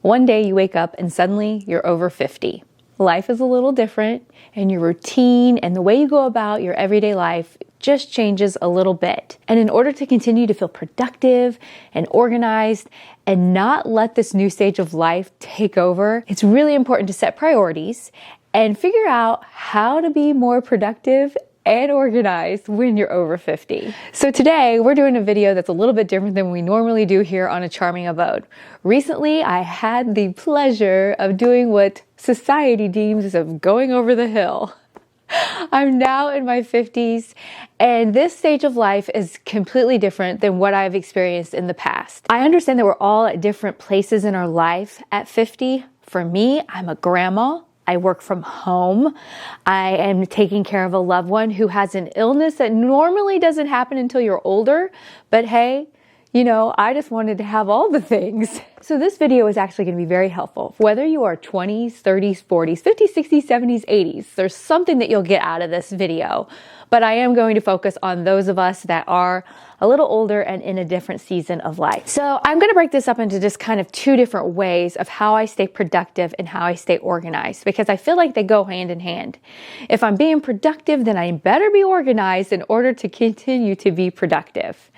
One day you wake up and suddenly you're over 50. Life is a little different and your routine and the way you go about your everyday life just changes a little bit. And in order to continue to feel productive and organized and not let this new stage of life take over, it's really important to set priorities and figure out how to be more productive and organized when you're over 50. So today we're doing a video that's a little bit different than we normally do here on A Charming Abode. Recently, I had the pleasure of doing what society deems of going over the hill. I'm now in my 50s, and this stage of life is completely different than what I've experienced in the past. I understand that we're all at different places in our life at 50. For me, I'm a grandma. I work from home. I am taking care of a loved one who has an illness that normally doesn't happen until you're older. But hey, I just wanted to have all the things. So this video is actually going to be very helpful. Whether you are 20s, 30s, 40s, 50s, 60s, 70s, 80s, there's something that you'll get out of this video. But I am going to focus on those of us that are a little older and in a different season of life. So I'm going to break this up into just kind of two different ways of how I stay productive and how I stay organized, because I feel like they go hand in hand. If I'm being productive, then I better be organized in order to continue to be productive.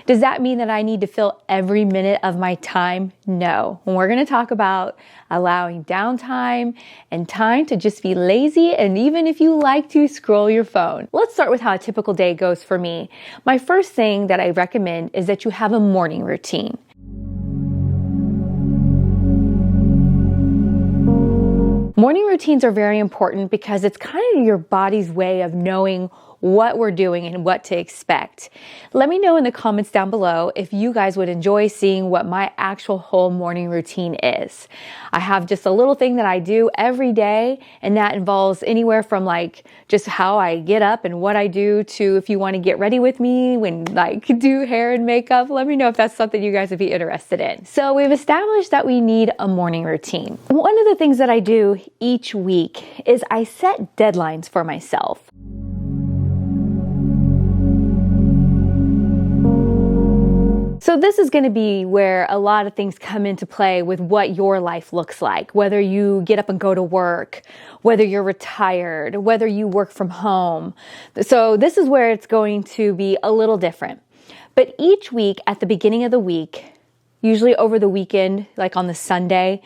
Does that mean that I need to fill every minute of my time? No. We're going to talk about allowing downtime and time to just be lazy, and even if you like to scroll your phone. Let's start with how a typical day goes for me. My first thing that I recommend is that you have a morning routine. Morning routines are very important because it's kind of your body's way of knowing what we're doing and what to expect. Let me know in the comments down below if you guys would enjoy seeing what my actual whole morning routine is. I have just a little thing that I do every day, and that involves anywhere from like just how I get up and what I do to if you want to get ready with me when do hair and makeup. Let me know if that's something you guys would be interested in. So we've established that we need a morning routine. One of the things that I do each week is I set deadlines for myself. So this is going to be where a lot of things come into play with what your life looks like, whether you get up and go to work, whether you're retired, whether you work from home. So this is where it's going to be a little different. But each week at the beginning of the week, usually over the weekend, like on the Sunday,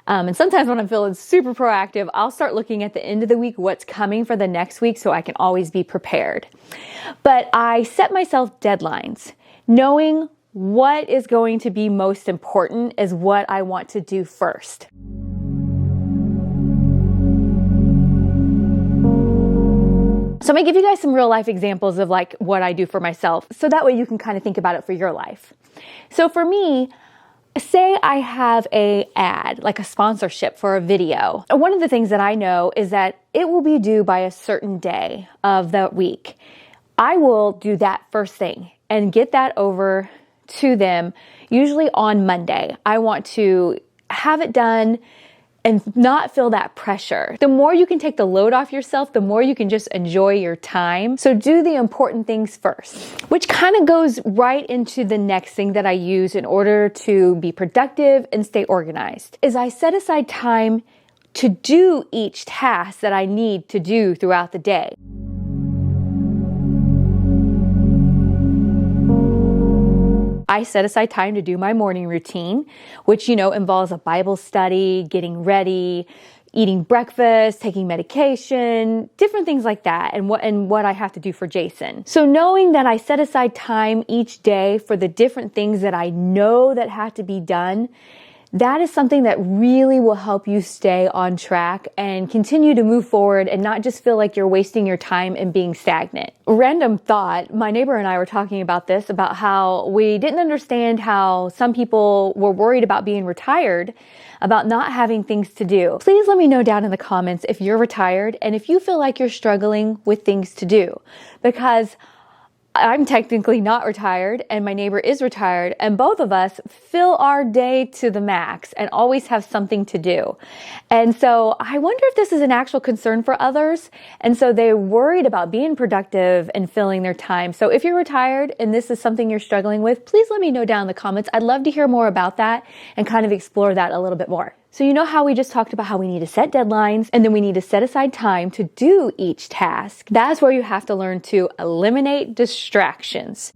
and sometimes when I'm feeling super proactive, I'll start looking at the end of the week, what's coming for the next week, so I can always be prepared. But I set myself deadlines, knowing what is going to be most important is what I want to do first. So I'm gonna give you guys some real life examples of what I do for myself, so that way you can kind of think about it for your life. So for me, say I have a ad, like a sponsorship for a video. One of the things that I know is that it will be due by a certain day of the week. I will do that first thing and get that over to them, usually on Monday. I want to have it done and not feel that pressure. The more you can take the load off yourself, the more you can just enjoy your time. So do the important things first, which kind of goes right into the next thing that I use in order to be productive and stay organized, is I set aside time to do each task that I need to do throughout the day. I set aside time to do my morning routine, which, involves a Bible study, getting ready, eating breakfast, taking medication, different things like that, and what I have to do for Jason. So knowing that I set aside time each day for the different things that I know that have to be done, that is something that really will help you stay on track and continue to move forward and not just feel like you're wasting your time and being stagnant. Random thought, my neighbor and I were talking about this, about how we didn't understand how some people were worried about being retired, about not having things to do. Please let me know down in the comments if you're retired and if you feel like you're struggling with things to do, because I'm technically not retired and my neighbor is retired, and both of us fill our day to the max and always have something to do. And so I wonder if this is an actual concern for others. And so they're worried about being productive and filling their time. So if you're retired and this is something you're struggling with, please let me know down in the comments. I'd love to hear more about that and kind of explore that a little bit more. So you know how we just talked about how we need to set deadlines and then we need to set aside time to do each task. That's where you have to learn to eliminate distractions.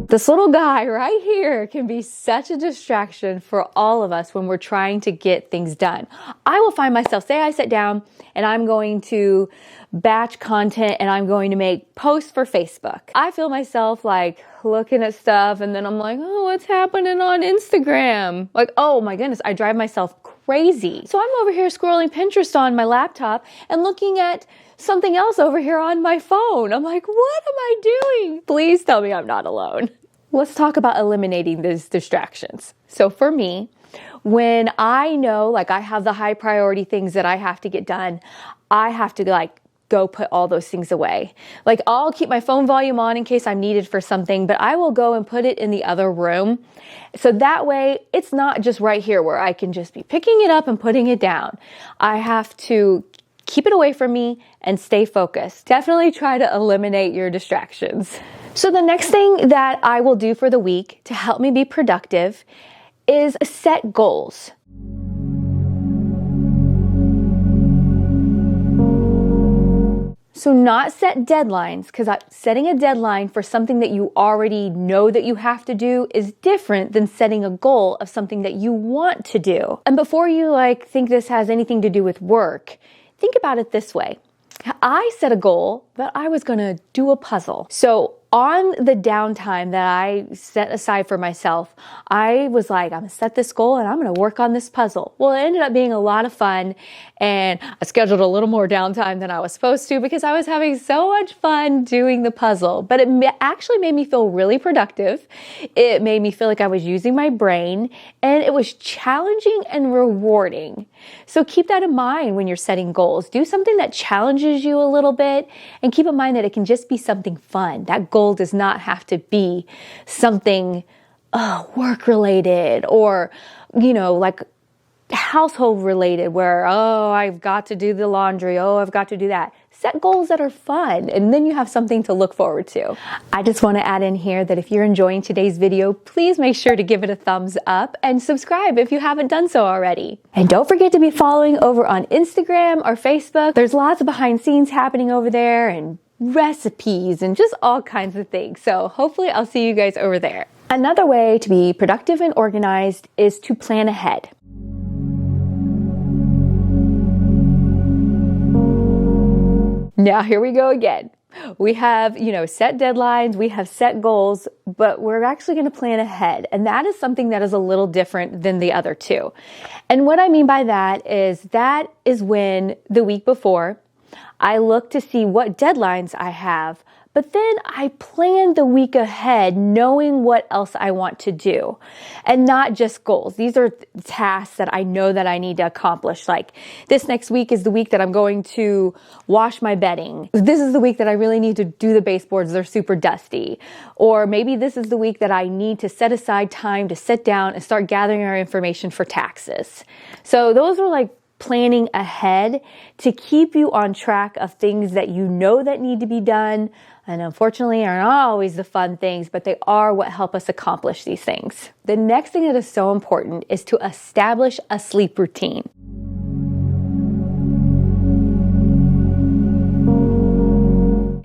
This little guy right here can be such a distraction for all of us when we're trying to get things done. I will find myself, say I sit down and I'm going to batch content and I'm going to make posts for Facebook. I feel myself like looking at stuff and then I'm like, oh, what's happening on Instagram? Like, oh my goodness, I drive myself crazy. So I'm over here scrolling Pinterest on my laptop and looking at something else over here on my phone. I'm like, what am I doing? Please tell me I'm not alone. Let's talk about eliminating these distractions. So for me, when I know like I have the high priority things that I have to get done, I have to go put all those things away. Like I'll keep my phone volume on in case I'm needed for something, but I will go and put it in the other room. So that way it's not just right here where I can just be picking it up and putting it down. I have to keep it away from me and stay focused. Definitely try to eliminate your distractions. So the next thing that I will do for the week to help me be productive is set goals. So not set deadlines, because setting a deadline for something that you already know that you have to do is different than setting a goal of something that you want to do. And before you think this has anything to do with work, think about it this way. I set a goal that I was going to do a puzzle. So on the downtime that I set aside for myself, I was like, I'm going to set this goal and I'm going to work on this puzzle. Well, it ended up being a lot of fun and I scheduled a little more downtime than I was supposed to because I was having so much fun doing the puzzle. But it actually made me feel really productive. It made me feel like I was using my brain and it was challenging and rewarding. So keep that in mind when you're setting goals. Do something that challenges you a little bit and keep in mind that it can just be something fun. That goal does not have to be something work related or, household related where, I've got to do the laundry. I've got to do that. Set goals that are fun and then you have something to look forward to. I just want to add in here that if you're enjoying today's video, please make sure to give it a thumbs up and subscribe if you haven't done so already. And don't forget to be following over on Instagram or Facebook. There's lots of behind scenes happening over there and recipes and just all kinds of things. So hopefully I'll see you guys over there. Another way to be productive and organized is to plan ahead. Now here we go again. We have, set deadlines, we have set goals, but we're actually going to plan ahead. And that is something that is a little different than the other two. And what I mean by that is when the week before I look to see what deadlines I have, but then I plan the week ahead knowing what else I want to do and not just goals. These are tasks that I know that I need to accomplish. Like this next week is the week that I'm going to wash my bedding. This is the week that I really need to do the baseboards. They're super dusty. Or maybe this is the week that I need to set aside time to sit down and start gathering our information for taxes. So those are planning ahead to keep you on track of things that you know that need to be done. And unfortunately are not always the fun things, but they are what help us accomplish these things. The next thing that is so important is to establish a sleep routine.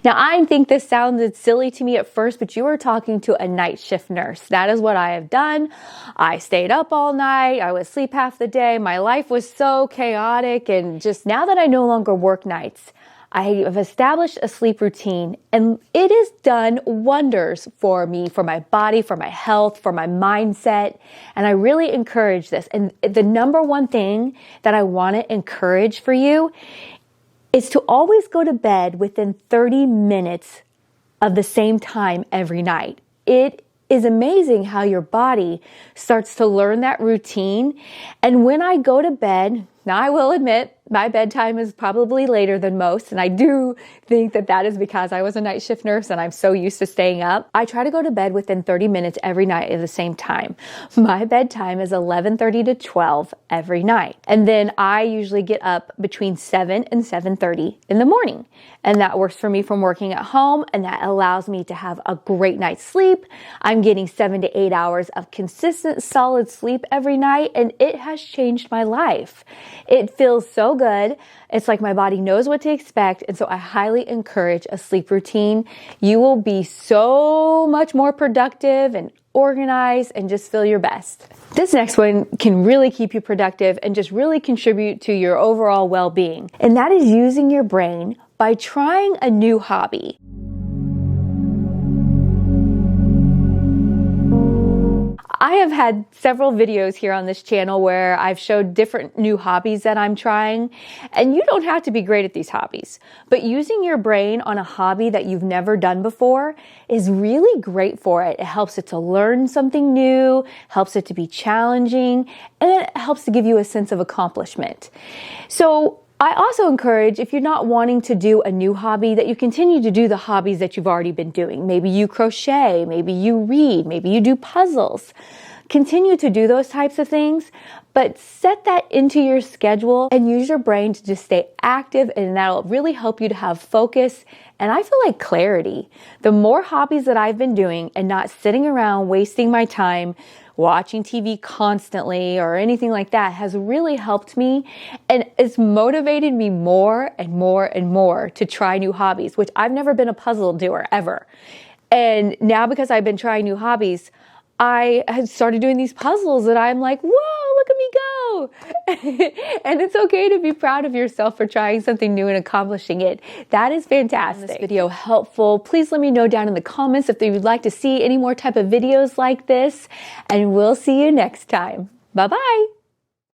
Now, I think this sounded silly to me at first, but you are talking to a night shift nurse. That is what I have done. I stayed up all night. I would sleep half the day. My life was so chaotic. And just now that I no longer work nights, I have established a sleep routine and it has done wonders for me, for my body, for my health, for my mindset. And I really encourage this. And the number one thing that I want to encourage for you is to always go to bed within 30 minutes of the same time every night. It is amazing how your body starts to learn that routine. And when I go to bed, Now, I will admit, my bedtime is probably later than most, and I do think that that is because I was a night shift nurse and I'm so used to staying up. I try to go to bed within 30 minutes every night at the same time. My bedtime is 11:30 to 12 every night. And then I usually get up between 7 and 7:30 in the morning. And that works for me from working at home, and that allows me to have a great night's sleep. I'm getting 7 to 8 hours of consistent, solid sleep every night, and it has changed my life. It feels so good. It's like my body knows what to expect, and so I highly encourage a sleep routine. You will be so much more productive and organized and just feel your best. This next one can really keep you productive and just really contribute to your overall well-being, and that is using your brain by trying a new hobby. I have had several videos here on this channel where I've showed different new hobbies that I'm trying, and you don't have to be great at these hobbies, but using your brain on a hobby that you've never done before is really great for it. It helps it to learn something new, helps it to be challenging, and it helps to give you a sense of accomplishment. So I also encourage, if you're not wanting to do a new hobby, that you continue to do the hobbies that you've already been doing. Maybe you crochet, maybe you read, maybe you do puzzles. Continue to do those types of things, but set that into your schedule and use your brain to just stay active, and that'll really help you to have focus and I feel like clarity. The more hobbies that I've been doing and not sitting around wasting my time watching TV constantly or anything like that has really helped me, and it's motivated me more and more and more to try new hobbies, which I've never been a puzzle doer ever. And now, because I've been trying new hobbies, I had started doing these puzzles that I'm like, whoa, look at me go. And it's okay to be proud of yourself for trying something new and accomplishing it. That is fantastic. This video helpful. Please let me know down in the comments if you'd like to see any more type of videos like this, and we'll see you next time. Bye-bye.